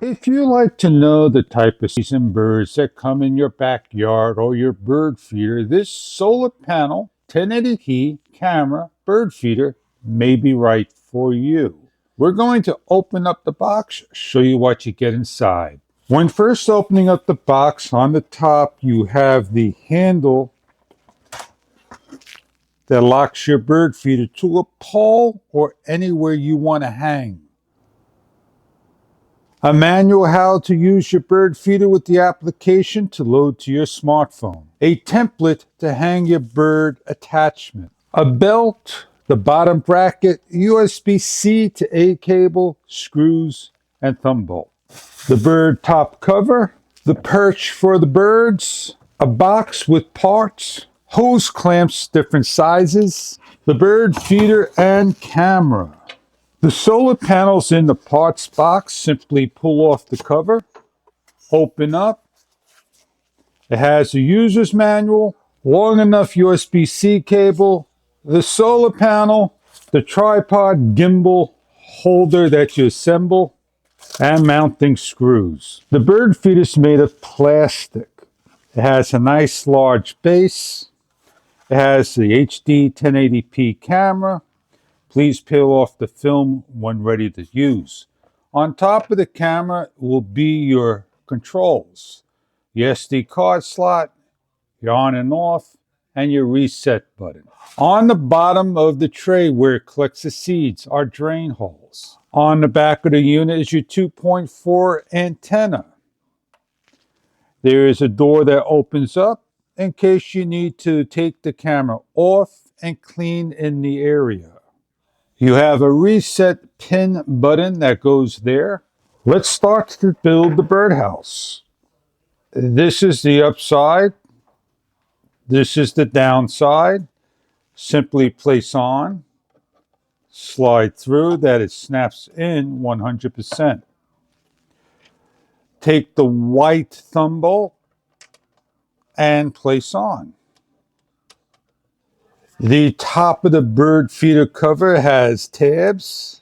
If you like to know the type of season birds that come in your backyard or your bird feeder, this solar panel 1080p camera bird feeder may be right for you. We're going to open up the box, show you what you get inside. When first opening up the box, on the top you have the handle that locks your bird feeder to a pole or anywhere you want to hang. A manual how to use your bird feeder with the application to load to your smartphone. A template to hang your bird attachment. A belt, the bottom bracket, USB-C to A cable, screws, and thumb bolt. The bird top cover, the perch for the birds, a box with parts, hose clamps different sizes, the bird feeder and camera. The solar panels in the parts box, simply pull off the cover, open up. It has a user's manual, long enough USB-C cable, the solar panel, the tripod gimbal holder that you assemble, and mounting screws. The bird feeder is made of plastic. It has a nice large base. It has the HD 1080p camera. Please peel off the film when ready to use. On top of the camera will be your controls, the SD card slot, your on and off, and your reset button. On the bottom of the tray where it collects the seeds are drain holes. On the back of the unit is your 2.4 antenna. There is a door that opens up in case you need to take the camera off and clean in the area. You have a reset pin button that goes there. Let's start to build the birdhouse. This is the upside. This is the downside. Simply place on, slide through that it snaps in 100%. Take the white thumb bolt and place on. The top of the bird feeder cover has tabs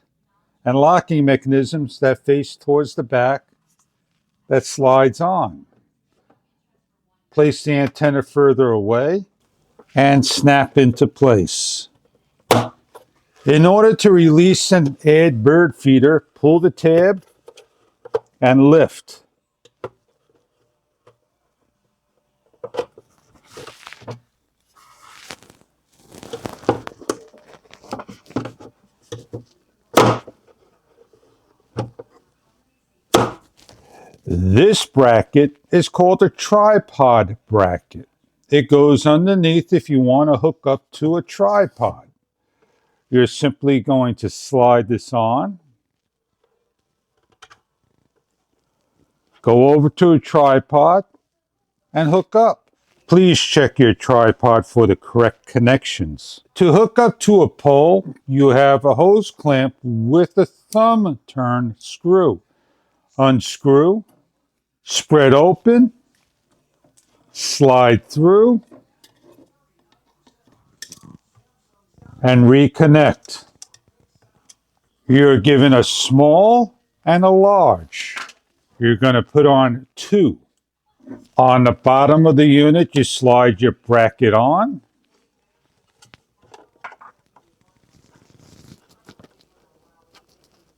and locking mechanisms that face towards the back that slides on. Place the antenna further away and snap into place. In order to release and add bird feeder, pull the tab and lift. This bracket is called a tripod bracket. It goes underneath if you want to hook up to a tripod. You're simply going to slide this on, go over to a tripod, and hook up. Please check your tripod for the correct connections. To hook up to a pole, you have a hose clamp with a thumb turn screw. Unscrew, spread open, slide through, and reconnect. You're given a small and a large. You're going to put on two. On the bottom of the unit, you slide your bracket on.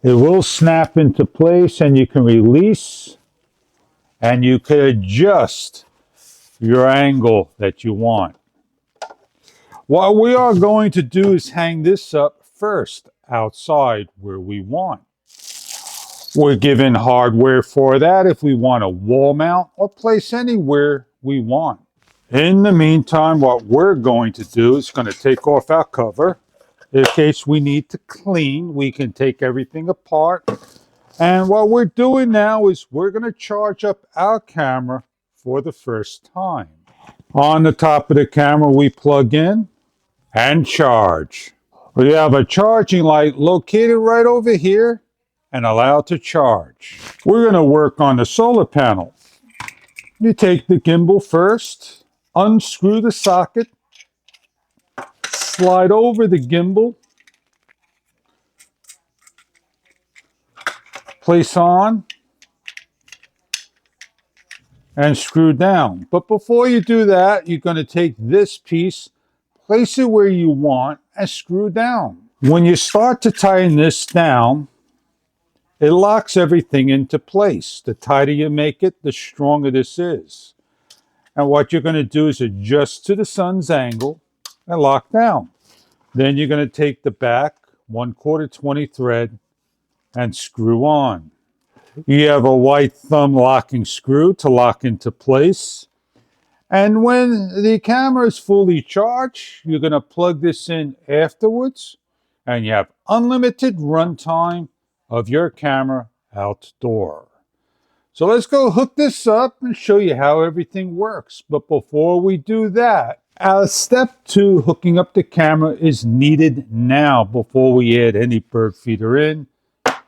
It will snap into place and you can release and you can adjust your angle that you want. What we are going to do is hang this up first outside where we want. We're given hardware for that if we want a wall mount or place anywhere we want. In the meantime, what we're going to do is going to take off our cover. In case we need to clean, we can take everything apart. And what we're doing now is we're going to charge up our camera for the first time. On the top of the camera, we plug in and charge. We have a charging light located right over here and allowed to charge. We're going to work on the solar panel. You take the gimbal first, unscrew the socket, slide over the gimbal, place on, and screw down. But before you do that, you're going to take this piece, place it where you want, and screw down. When you start to tighten this down, it locks everything into place. The tighter you make it, the stronger this is. And what you're going to do is adjust to the sun's angle and lock down. Then you're going to take the back 1/4 20 thread and screw on. You have a white thumb locking screw to lock into place. And when the camera is fully charged, you're going to plug this in afterwards, and you have unlimited runtime of your camera outdoor. So let's go hook this up and show you how everything works. But before we do that, step 2, hooking up the camera, is needed now before we add any bird feeder in.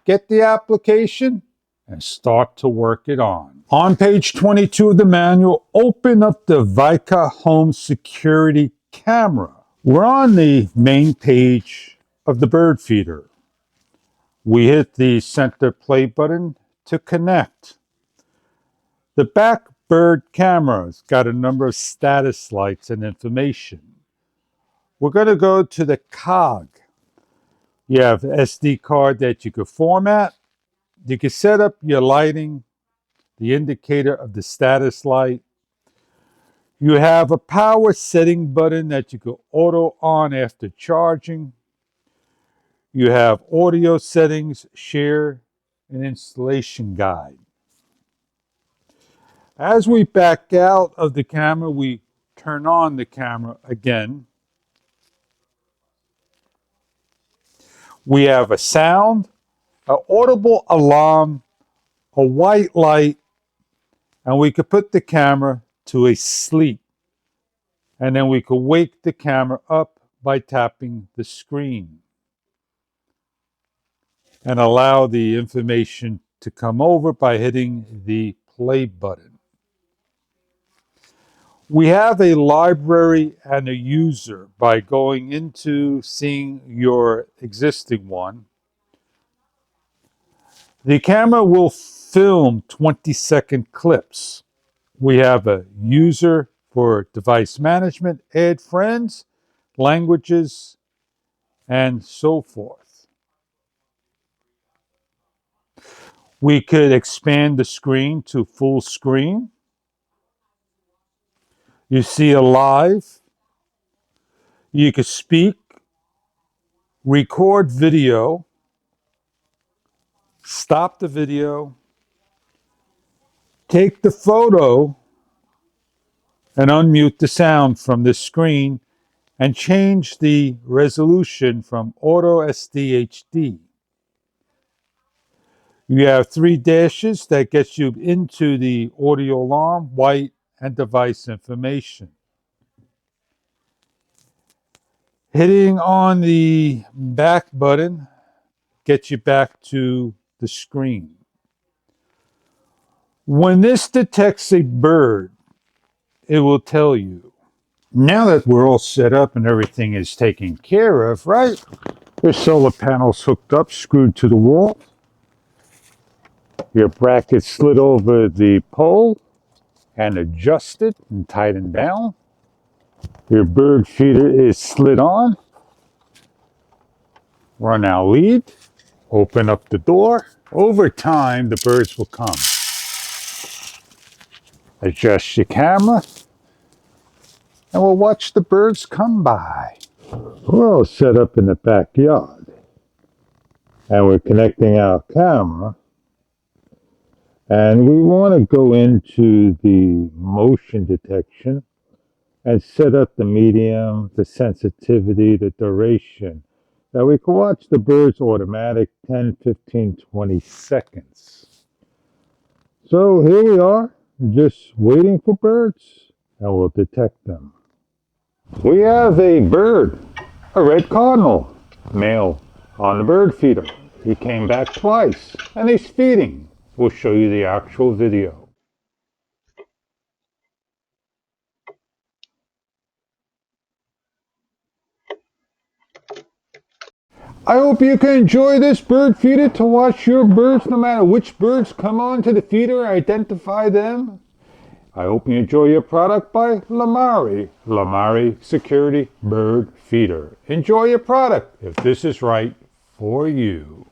Get the application and start to work it on. On page 22 of the manual, open up the Vica Home Security Camera. We're on the main page of the bird feeder. We hit the center play button to connect. The back bird camera's got a number of status lights and information. We're going to go to the cog. You have an SD card that you could format. You can set up your lighting, the indicator of the status light. You have a power setting button that you can auto on after charging. You have audio settings, share, and installation guide. As we back out of the camera, we turn on the camera again. We have a sound, an audible alarm, a white light, and we could put the camera to a sleep. And then we could wake the camera up by tapping the screen and allow the information to come over by hitting the play button. We have a library and a user by going into seeing your existing one. The camera will film 20-second clips. We have a user for device management, add friends, languages, and so forth. We could expand the screen to full screen. You see a live. You could speak, record video, stop the video, take the photo, and unmute the sound from the screen and change the resolution from Auto SD HD. You have 3 dashes that gets you into the audio alarm, white, and device information. Hitting on the back button gets you back to the screen. When this detects a bird, it will tell you. Now that we're all set up and everything is taken care of, right? Your solar panels hooked up, screwed to the wall. Your bracket slid over the pole and adjusted and tightened down. Your bird feeder is slid on. Run our lead. Open up the door. Over time, the birds will come. Adjust your camera. And we'll watch the birds come by. We're all set up in the backyard. And we're connecting our camera. And we want to go into the motion detection and set up the medium, the sensitivity, the duration. Now we can watch the birds automatic 10, 15, 20 seconds. So here we are, just waiting for birds, and we'll detect them. We have a bird, a red cardinal, male, on the bird feeder. He came back twice, and he's feeding. We'll show you the actual video. I hope you can enjoy this bird feeder to watch your birds, no matter which birds come onto the feeder, identify them, I hope you enjoy your product by Lumary. Lumary Security Bird Feeder. Enjoy your product if this is right for you.